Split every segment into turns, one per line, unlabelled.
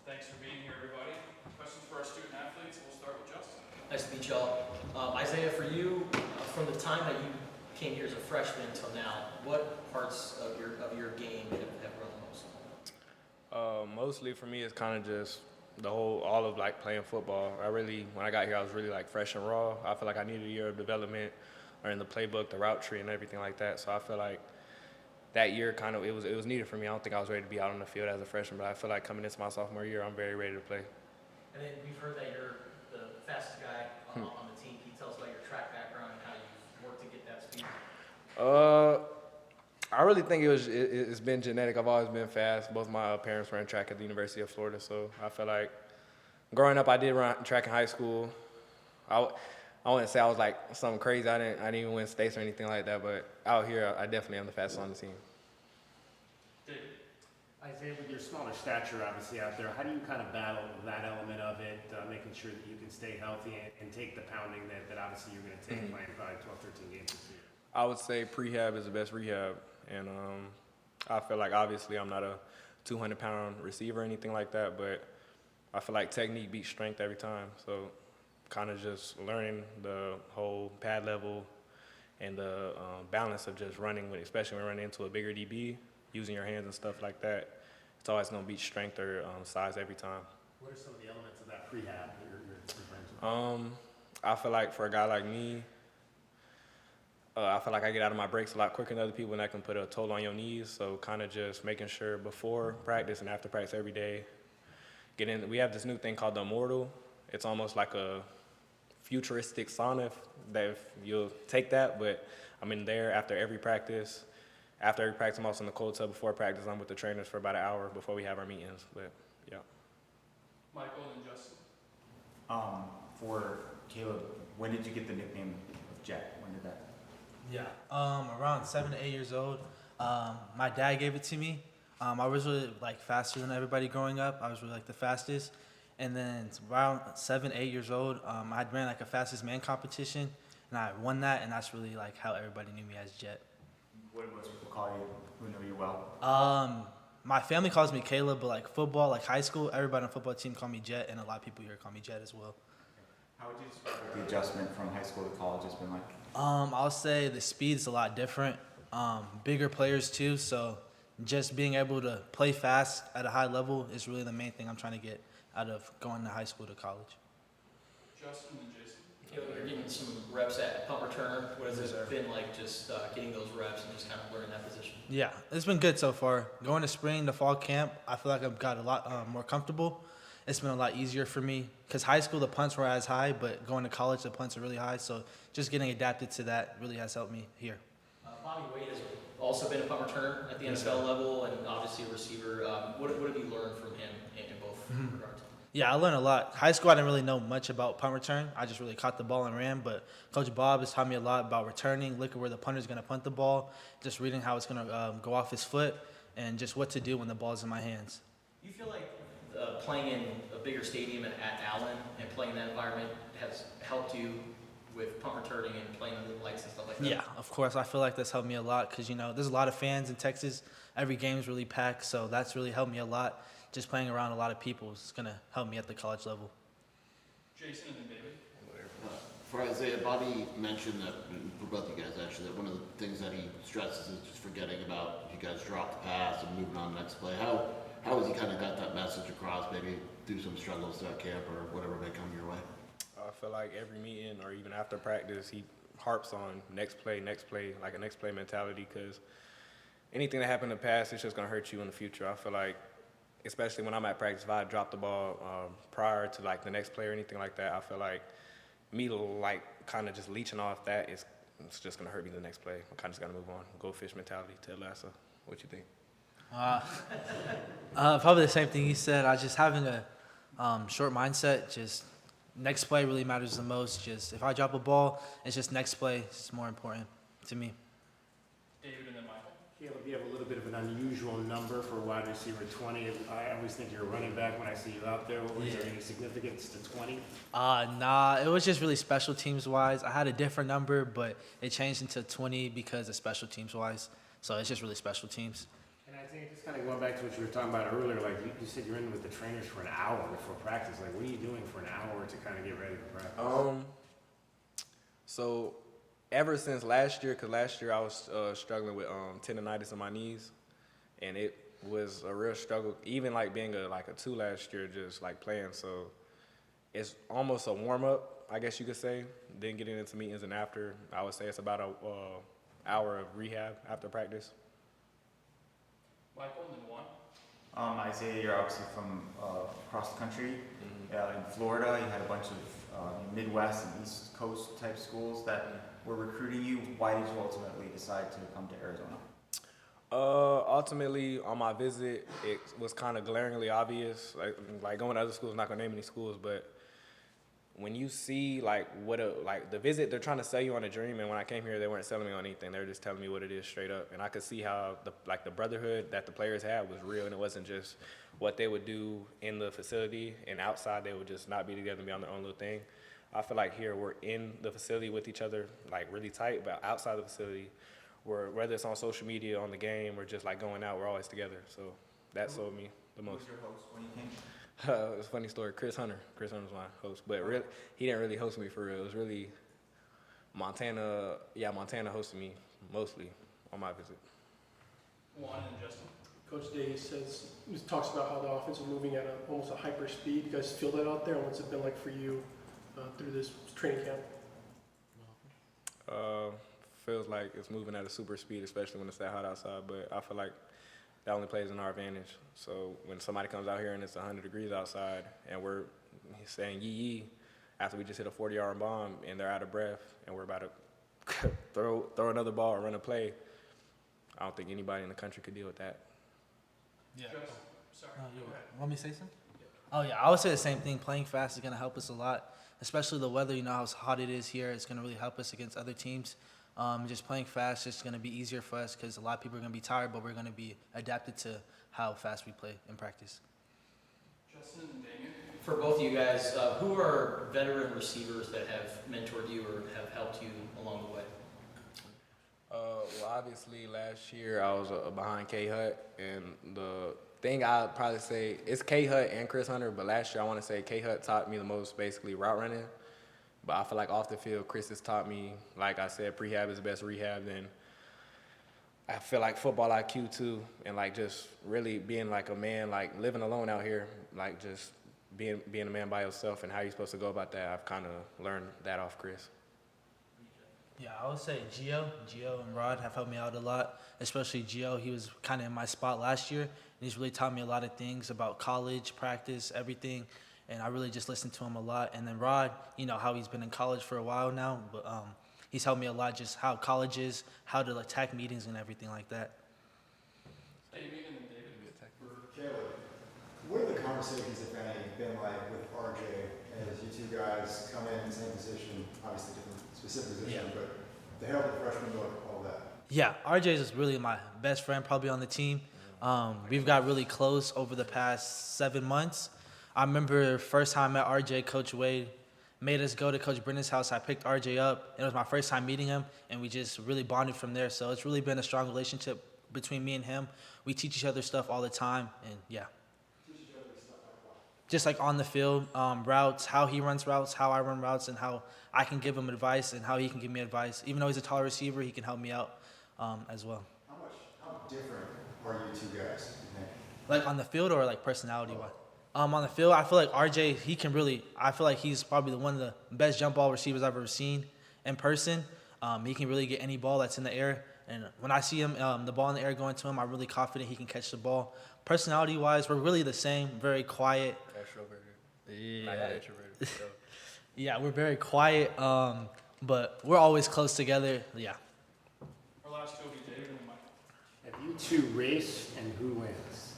Thanks for being here, everybody. Questions for our student athletes? We'll start with Justin.
Nice to meet y'all. Isaiah, for you, from the time that you came here as a freshman until now, what parts of your game have grown the most?
Mostly for me, it's kind of just all of like playing football. When I got here, I was really like fresh and raw. I feel like I needed a year of development, learning the playbook, the route tree, and everything like that. So I feel like that year it was needed for me. I don't think I was ready to be out on the field as a freshman, but I feel like coming into my sophomore year, I'm very ready to play.
And then we've heard that you're the fastest guy on the team. Can you tell us about your track background and how you've worked to get that speed?
I really think it's been genetic. I've always been fast. Both my parents ran track at the University of Florida, so I feel like growing up, I did run track in high school. I wouldn't say I was like something crazy. I didn't even win states or anything like that, but out here, I definitely am the fastest on the team.
David.
Isaiah, with your smaller stature obviously out there, how do you kind of battle that element of it, making sure that you can stay healthy and take the pounding that obviously you're going to take playing probably 12, 13 games this year?
I would say prehab is the best rehab, and I feel like obviously I'm not a 200-pound receiver or anything like that, but I feel like technique beats strength every time. So kind of just learning the whole pad level and the balance of just running, especially when running into a bigger DB, using your hands and stuff like that. It's always going to beat strength or size every time.
What are some of the elements of that prehab that you're referring to?
I feel like for a guy like me, I feel like I get out of my breaks a lot quicker than other people, and that can put a toll on your knees. So kind of just making sure before practice and after practice every day, we have this new thing called the Immortal. It's almost like a futuristic sauna if you'll take that, but I'm in there after every practice. After every practice, I'm also in the cold tub. Before practice, I'm with the trainers for about an hour before we have our meetings, but yeah.
Michael and Justin.
For Caleb, when did you get the nickname of Jet? When did that?
Yeah, around 7 to 8 years old. My dad gave it to me. I was really like faster than everybody growing up. I was really like the fastest. And then around 7, 8 years old, I ran like a fastest man competition, and I won that, and that's really like how everybody knew me as Jet.
What do most people call you who know you well?
My family calls me Caleb, but like football, like high school, everybody on the football team call me Jet, and a lot of people here call me Jet as well.
How would you describe what the adjustment from high school to college has been like?
I'll say the speed's a lot different. Bigger players too, so just being able to play fast at a high level is really the main thing I'm trying to get out of going to high school to college.
Justin and Jason.
You're getting some reps at punt returner. What has it been like just getting those reps and just kind of learning that position?
Yeah, it's been good so far. Going to spring to fall camp, I feel like I've got a lot more comfortable. It's been a lot easier for me because high school the punts were as high, but going to college the punts are really high. So just getting adapted to that really has helped me here.
Bobby Wade has also been a punt returner at the NFL level and obviously a receiver. What have you learned from him in both regards?
Yeah, I learned a lot. High school, I didn't really know much about punt return. I just really caught the ball and ran. But Coach Bob has taught me a lot about returning, looking where the punter's going to punt the ball, just reading how it's going to go off his foot, and just what to do when the ball's in my hands.
Do you feel like playing in a bigger stadium at Allen and playing in that environment has helped you with punt returning and playing under the lights and stuff like that?
Yeah, of course. I feel like that's helped me a lot because, there's a lot of fans in Texas. Every game's really packed, so that's really helped me a lot. Just playing around a lot of people is going to help me at the college level.
Jason and David.
For Isaiah, Bobby mentioned that, for both of you guys actually, that one of the things that he stresses is just forgetting about if you guys drop the pass and moving on to the next play. How has he kind of got that message across, maybe through some struggles throughout camp or whatever may come your way?
I feel like every meeting or even after practice, he harps on next play, like a next play mentality, because anything that happened in the past, it's just going to hurt you in the future. I feel like, especially when I'm at practice, if I drop the ball prior to like the next play or anything like that, I feel like me like kind of just leeching off that it's just going to hurt me the next play. I kind of just got to move on. Go fish mentality. Ted Lasso. What you think?
Probably the same thing you said. I just having a short mindset, just next play really matters the most. Just if I drop a ball, it's just next play is more important to me.
David and then Michael.
Caleb, you have a little bit of an unusual number for wide receiver 20. I always think you're a running back when I see you out there. Was there any significance to 20?
Nah, it was just really special teams wise. I had a different number, but it changed into 20 because of special teams wise. So it's just really special teams.
And Isaiah, just kind of going back to what you were talking about earlier, like you said you're in with the trainers for an hour before practice. Like, what are you doing for an hour to kind of get ready for practice?
So ever since last year, because last year I was struggling with tendonitis in my knees, and it was a real struggle. Even like being a 2 last year, just like playing. So it's almost a warm up, I guess you could say. Then getting into meetings and after, I would say it's about a hour of rehab after practice.
Michael, and then Juan.
Isaiah, you're obviously from across the country. In Florida, you had a bunch of Midwest and East Coast type schools that were recruiting you. Why did you ultimately decide to come to Arizona?
Ultimately, on my visit, it was kind of glaringly obvious. Like going to other schools, not gonna name any schools, but when you see the visit, they're trying to sell you on a dream. And when I came here, they weren't selling me on anything. They were just telling me what it is straight up. And I could see how the brotherhood that the players had was real, and it wasn't just what they would do in the facility and outside. They would just not be together and be on their own little thing. I feel like here we're in the facility with each other, like really tight, but outside the facility, whether it's on social media, on the game, or just like going out, we're always together. So that sold me the most.
Who was your host when you came?
It's a funny story. Chris Hunter was my host, but really, he didn't really host me for real. It was really Montana. Yeah, Montana hosted me mostly on my visit.
Juan and Justin.
Coach Day talks about how the offense is moving at almost a hyper speed. You guys feel that out there? And what's it been like for you through this training camp?
Feels like it's moving at a super speed, especially when it's that hot outside. But I feel like that only plays in our advantage. So when somebody comes out here and it's 100 degrees outside and we're saying yee yee after we just hit a 40-yard bomb and they're out of breath and we're about to throw another ball or run a play, I don't think anybody in the country could deal with that.
Yeah.
Sorry.
You
Go ahead.
want me to say something? Oh yeah, I would say the same thing. Playing fast is gonna help us a lot, especially the weather. You know how hot it is here. It's gonna really help us against other teams. Just playing fast is gonna be easier for us because a lot of people are gonna be tired, but we're gonna be adapted to how fast we play in practice.
Justin and Damien.
For both of you guys, who are veteran receivers that have mentored you or have helped you along the way?
Well, obviously, last year I was behind K Hut, and the thing I'd probably say it's K Hut and Chris Hunter, but last year I want to say K Hut taught me the most, basically route running. But I feel like off the field, Chris has taught me, like I said, prehab is the best rehab. Then I feel like football IQ too, and like just really being like a man, like living alone out here, like just being a man by yourself and how you're supposed to go about that. I've kind of learned that off Chris.
Yeah, I would say Gio and Rod have helped me out a lot, especially Gio. He was kind of in my spot last year, and he's really taught me a lot of things about college, practice, everything, and I really just listened to him a lot. And then Rod, you know how he's been in college for a while now, but he's helped me a lot, just how college is, how to attack meetings and everything like that.
Damien and then David.
Caleb, what are the conversations, if any, been like with RJ as you two guys come in the same position, obviously different specific position, but the help the freshman look, all that?
Yeah, RJ is really my best friend probably on the team. We've got really close over the past 7 months. I remember first time I met RJ, Coach Wade made us go to Coach Brennan's house. I picked RJ up, and it was my first time meeting him, and we just really bonded from there. So it's really been a strong relationship between me and him. We teach each other stuff all the time, and yeah. Just like on the field, routes, how he runs routes, how I run routes, and how I can give him advice and how he can give me advice. Even though he's a tall receiver, he can help me out as well.
How different are you two guys, you think?
Like on the field or like personality-wise? On the field, I feel like RJ, I feel like he's probably one of the best jump ball receivers I've ever seen in person. He can really get any ball that's in the air. And when I see him, the ball in the air going to him, I'm really confident he can catch the ball. Personality-wise, we're really the same, very quiet.
Extroverted. Not introverted. So.
Yeah, we're very quiet, but we're always close together. Yeah.
Our last two will be David and Mike.
Have you two raced, and who wins?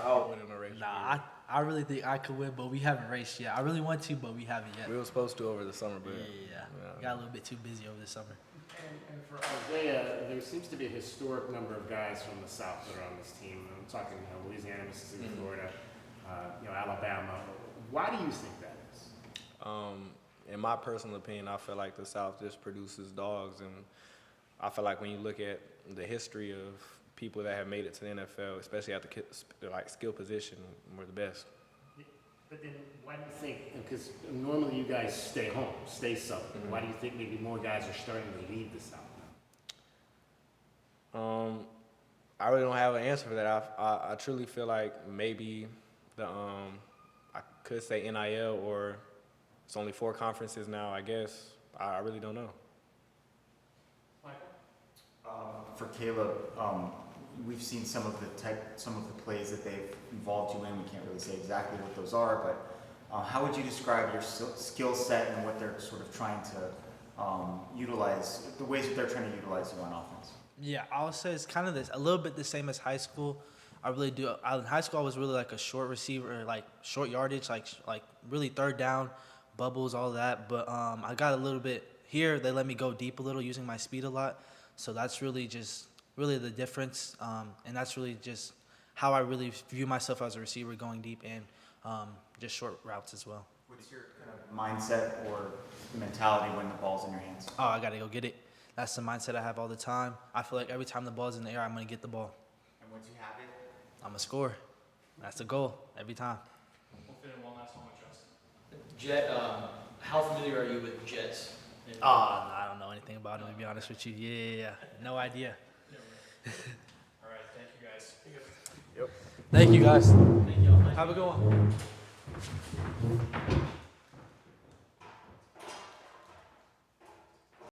I'll win in a race.
Nah, I really think I could win, but we haven't raced yet. I really want to, but we haven't yet.
We were supposed to over the summer, but
Yeah. Got a little bit too busy over the summer.
And for Isaiah, there seems to be a historic number of guys from the South that are on this team. I'm talking Louisiana, Mississippi, Florida, Alabama. Why do you think that is?
In my personal opinion, I feel like the South just produces dogs, and I feel like when you look at the history of people that have made it to the NFL, especially at the like skill position, were the best.
But then why do you think, because normally you guys stay home, stay Southern, why do you think maybe more guys are starting to leave the South now?
I really don't have an answer for that. I truly feel like maybe I could say NIL, or it's only 4 conferences now, I guess. I really don't know.
For Caleb, we've seen some of the plays that they've involved you in. We can't really say exactly what those are, but how would you describe your skill set and what they're sort of trying to utilize, the ways that they're trying to utilize you on offense?
Yeah, I would say it's kind of a little bit the same as high school. In high school, I was really like a short receiver, like short yardage, like really third down, bubbles, all that. But I got a little bit here. They let me go deep a little, using my speed a lot. So that's really the difference, and that's really just how I really view myself as a receiver, going deep and just short routes as well.
What's your kind of mindset or mentality when the ball's in your hands?
Oh, I got to go get it. That's the mindset I have all the time. I feel like every time the ball's in the air, I'm going to get the ball.
And once you have it?
I'm going to score. That's the goal every time.
We'll fit in one last one with Justin.
Jet, how familiar are you with Jets?
Oh, no, I don't know anything about him, to be honest with you. Yeah. No idea.
All right, thank you guys.
Thank you, guys.
Thank you all.
Have a good one.